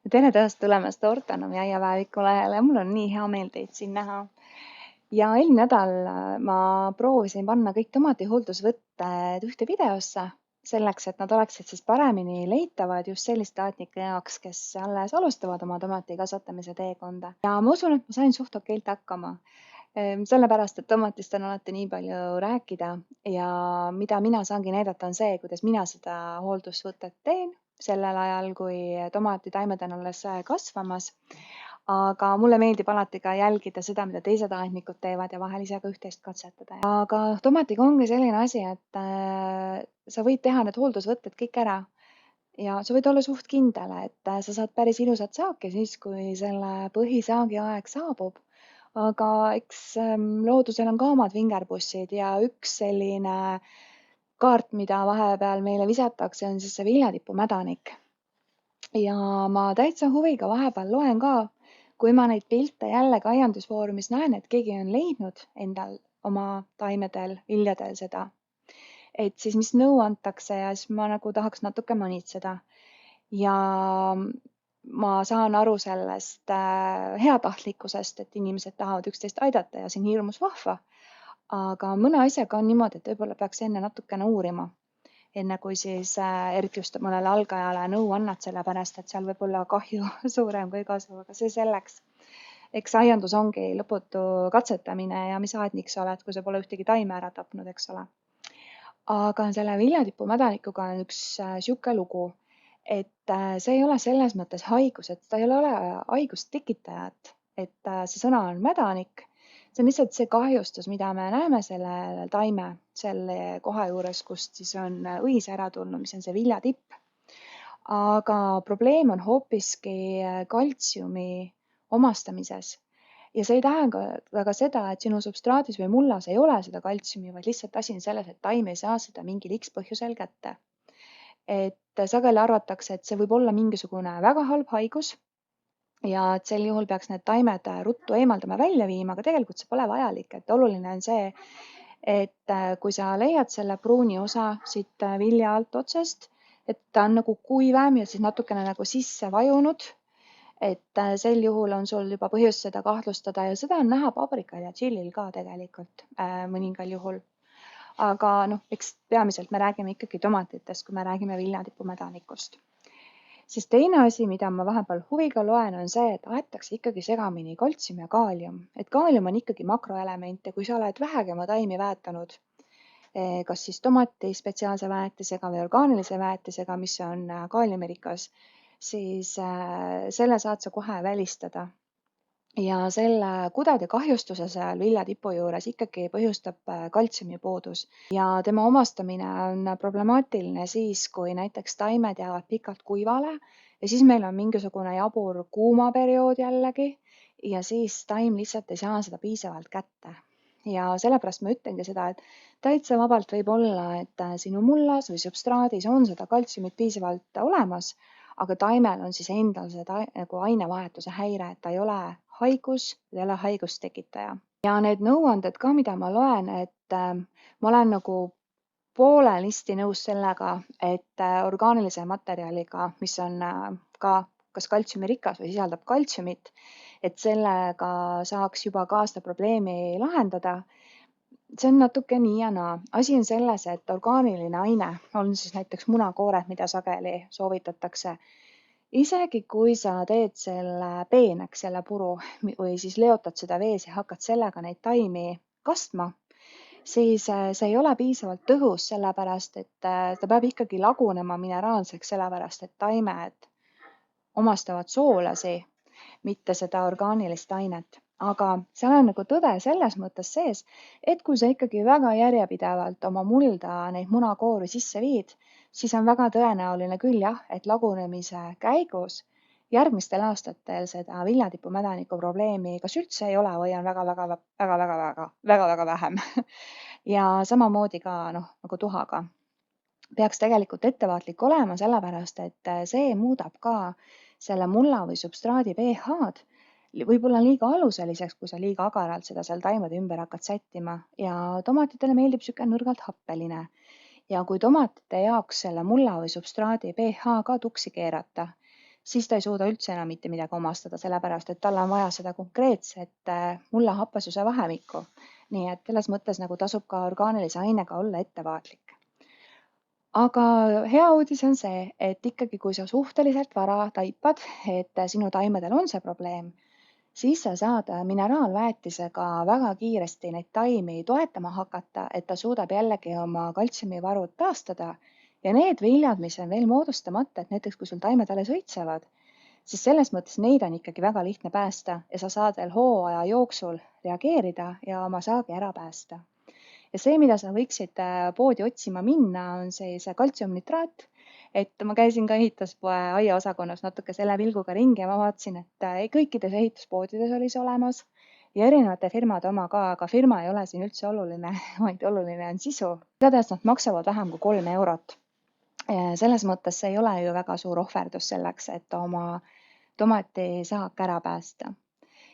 tere taas tulemast Ortonomi aiapäeviku lehele, mul on nii hea meel teid siin näha. Ja eelmine nädal ma proovisin panna kõik tomatihooldusvõtted ühte videosse, selleks, et nad oleksid siis paremini leitavad just selliste aadnike jaoks, kes alles alustavad oma tomati kasvatamise teekonda. Ja ma usun, et ma sain suht okeilt hakkama. Sellepärast, et tomatist on alati nii palju rääkida ja mida mina saangi näidata, on see, kuidas mina seda hooldusvõtet teen sellel ajal, kui tomatitaimed on alles kasvamas. Aga mulle meeldib alati ka jälgida seda, mida teised aednikud teevad ja vahel ise ka üht-teist katsetada. Aga tomatiga ongi selline asi, et sa võid teha need hooldusvõtted kõik ära ja sa võid olla suht kindel, et sa saad päris ilusat saaki siis, kui selle põhisaagi aeg saabub. Aga eks loodusel on ka omad vingerpussid ja üks selline kaart, mida vahepeal meile visatakse, on siis see viljatipumädanik. Ja ma täitsa huviga vahepeal loen ka, kui ma neid pilte jällegi aiandusfoorumis näen, et keegi on leidnud endal oma taimedel, viljadel seda, et siis mis nõu antakse ja siis ma nagu tahaks natuke manitseda. Ja ma saan aru sellest heatahtlikkusest, et inimesed tahavad üksteist aidata ja see on hirmus vahva. Aga mõne asjaga on niimoodi, et võib-olla peaks enne natukene uurima, enne kui siis eriti just mõnele algajale nõu annad, sellepärast et seal võib olla kahju suurem kui kasu, aga see selleks. Eks aiandus ongi lõputu katsetamine ja mis aednik sa oled, kui sa pole ühtegi taime ära tapnud, eks ole. Aga selle viljatipumädanikuga on üks sihuke lugu, et see ei ole selles mõttes haigus, et ta ei ole haigust tekitajat, et see sõna on mädanik. See on lihtsalt see kahjustus, mida me näeme selle taime selle koha juures, kust siis on õis ära tulnud, mis on see viljatipp. Aga probleem on hoopiski kaltsiumi omastamises. Ja see ei tähenda ka seda, et sinu substraadis või mullas ei ole seda kaltsiumi, vaid lihtsalt asi on selles, et taim ei saa seda mingil X põhjusel kätte. Et sageli arvatakse, et see võib olla mingisugune väga halb haigus ja et sel juhul peaks need taimed ruttu eemaldama välja viima, aga tegelikult see pole vajalik, et oluline on see, et kui sa leiad selle pruuni osa siit vilja alt otsast, et ta on nagu kuivem ja siis natukene nagu sisse vajunud, et sel juhul on sul juba põhjust seda kahtlustada ja seda on näha paprikal ja tšillil ka tegelikult mõningal juhul. Aga noh, eks peamiselt me räägime ikkagi tomatitest, kui me räägime viljatipumädanikust. Siis teine asi, mida ma vahepeal huviga loen, on see, et aetakse ikkagi segamini kaltsium ja kaalium. Et kaalium on ikkagi makroelement ja kui sa oled vähegi oma taimi väetanud, kas siis tomati spetsiaalse väetisega või orgaanilise väetisega, mis on kaaliumirikas, siis selle saad sa kohe välistada. Ja selle kudede kahjustuse seal viljatipu juures ikkagi põhjustab kaltsiumi puudus ja tema omastamine on problemaatiline siis, kui näiteks taimed jäävad pikalt kuivale ja siis meil on mingisugune jabur kuumaperiood jällegi ja siis taim lihtsalt ei saa seda piisavalt kätte. Ja sellepärast ma ütlengi seda, et täitsa vabalt võib olla, et sinu mullas või substraadis on seda kaltsiumit piisavalt olemas, aga taimel on siis endal seda nagu ainevahetuse häire, et ta ei ole haigus, ei ole haigustekitaja. Ja need nõuanded ka, mida ma loen, et ma olen nagu poolenisti nõus sellega, et orgaanilise materjaliga, mis on ka kas kaltsiumirikas või sisaldab kaltsiumit, et sellega saaks juba ka seda probleemi lahendada. See on natuke nii ja naa. Asi on selles, et orgaaniline aine on siis näiteks munakoored, mida sageli soovitatakse. Isegi kui sa teed selle peeneks, selle puru või siis leotad seda vees ja hakkad sellega neid taimi kastma, siis see ei ole piisavalt tõhus, sellepärast et ta peab ikkagi lagunema mineraalseks, sellepärast et taimed omastavad soolasi, mitte seda orgaanilist ainet. Aga seal on nagu tõde selles mõttes sees, et kui sa ikkagi väga järjepidevalt oma mulda neid munakoori sisse viid, siis on väga tõenäoline küll jah, et lagunemise käigus järgmistel aastatel seda viljatipumädaniku probleemi kas üldse ei ole või on väga vähem. Ja samamoodi ka nagu tuhaga. Peaks tegelikult ettevaatlik olema, sellepärast et see muudab ka selle mulla või substraadi pH-d võib-olla liiga aluseliseks, kui sa liiga agaralt seda seal taimede ümber hakkad sättima ja tomatitele meeldib sihuke nõrgalt happeline. Ja kui tomatite jaoks selle mulla või substraadi pH ka tuksi keerata, siis ta ei suuda üldse enam mitte midagi omastada, sellepärast et tal on vaja seda konkreetset mulla happasuse vahemikku. Nii et selles mõttes nagu tasub ka orgaanilise ainega olla ettevaatlik. Aga hea uudis on see, et ikkagi, kui sa suhteliselt vara taipad, et sinu taimedel on see probleem, siis sa saad mineraalväetisega väga kiiresti neid taimi toetama hakata, et ta suudab jällegi oma kaltsiumivarud taastada. Ja need viljad, mis on veel moodustamata, et näiteks kui sul taimed alles õitsevad, siis selles mõttes neid on ikkagi väga lihtne päästa ja sa saad veel hooaja jooksul reageerida ja oma saagi ära päästa. Ja see, mida sa võiksid poodi otsima minna, on siis kaltsiumnitraat. Et ma käisin ka ehituspoe aiaosakonnas natuke selle pilguga ringi ja ma vaatasin, et kõikides ehituspoodides oli see olemas ja erinevate firmade oma ka, aga firma ei ole siin üldse oluline, vaid oluline on sisu. Igatahes nad maksavad vähem kui 3 eurot. Selles mõttes see ei ole ju väga suur ohverdus selleks, et oma tomatisaak ära päästa.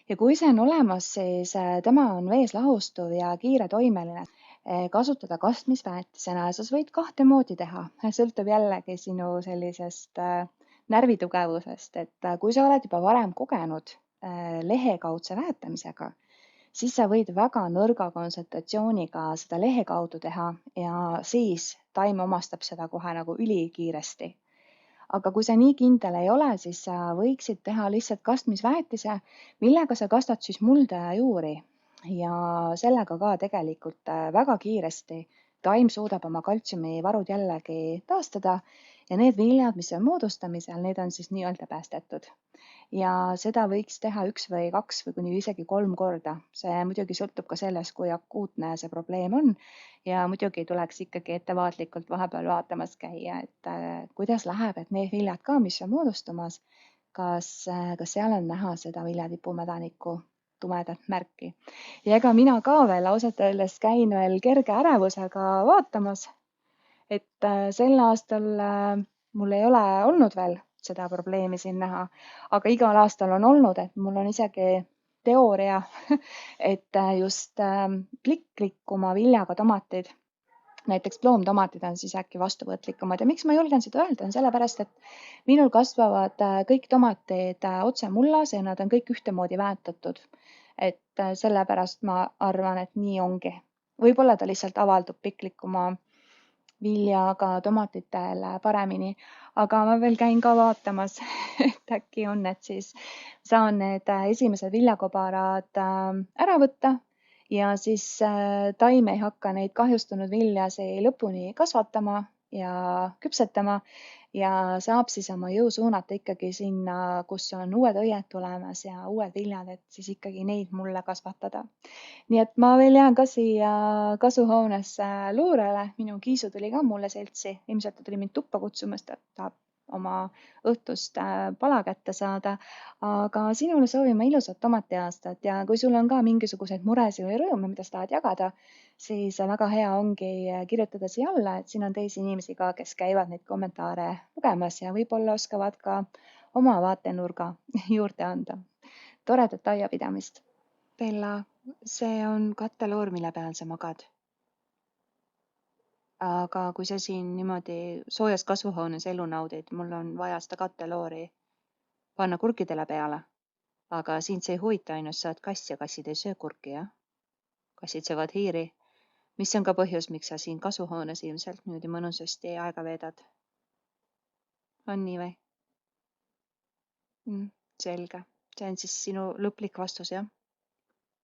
Ja kui see on olemas, siis tema on vees lahustuv ja kiiretoimeline. Kasutada kastmisväetisena, sa võid 2 moodi teha, sõltub jällegi sinu sellisest närvitugevusest, et kui sa oled juba varem kogenud lehekaudse väetamisega, siis sa võid väga nõrga kontsentratsiooniga seda lehe kaudu teha ja siis taim omastab seda kohe nagu ülikiiresti. Aga kui sa nii kindel ei ole, siis sa võiksid teha lihtsalt kastmisväetise, millega sa kastad siis mulda ja juuri. Ja sellega ka tegelikult väga kiiresti taim suudab oma kaltsiumivarud jällegi taastada ja need viljad, mis on moodustamisel, need on siis nii-öelda päästetud. Ja seda võiks teha 1 või 2 või kuni isegi 3 korda. See muidugi sõltub ka sellest, kui akuutne see probleem on. Ja muidugi tuleks ikkagi ettevaatlikult vahepeal vaatamas käia, et kuidas läheb, et need viljad ka, mis on moodustumas, kas seal on näha seda viljatipumädaniku tumedat märki. Ja ega mina ka veel ausalt öeldes käin veel kerge ärevusega vaatamas, et sel aastal mul ei ole olnud veel seda probleemi siin näha, aga igal aastal on olnud, et mul on isegi teooria, et just kliklikuma viljaga tomatid, näiteks ploomtomatid on siis äkki vastuvõtlikumad ja miks ma julgen seda öelda, on sellepärast, et minul kasvavad kõik tomatid otse mullas ja nad on kõik ühtemoodi väetatud. Et sellepärast ma arvan, et nii ongi. Võib-olla ta lihtsalt avaldub piklikuma viljaga tomatitel paremini, aga ma veel käin ka vaatamas, et äkki on, et siis saan need esimesed viljakobarad ära võtta ja siis taim ei hakka neid kahjustunud viljasi lõpuni kasvatama ja küpsetama ja saab siis oma jõu suunata ikkagi sinna, kus on uued õied tulemas ja uued viljad, et siis ikkagi neid mulle kasvatada. Nii et ma veel jään ka siia kasvuhoonesse luurele. Minu Kiisu tuli ka mulle seltsi. Ilmselt ta tuli mind tuppa kutsumast, et tahab oma õhtust pala kätte saada. Aga sinule soovin ma ilusat tomatiaastat ja kui sul on ka mingisuguseid muresid või rõõme, mida sa tahad jagada, siis väga hea ongi kirjutada siia alla, et siin on teisi inimesi ka, kes käivad neid kommentaare lugemas ja võib-olla oskavad ka oma vaatenurga juurde anda. Toredat aiapidamist. Bella, see on katteloor, mille peal sa magad. Aga kui sa siin niimoodi soojas kasvuhoones elu naudid, mul on vaja seda katteloori panna kurkidele peale. Aga sind see ei huvita ainult, sa oled kass ja kassid ei söö kurki, jah? Kassid söövad hiiri. Mis on ka põhjus, miks sa siin kasvuhoones ilmselt nüüd mõnusasti aega veedad? On nii või? Selge. See on siis sinu lõplik vastus, jah?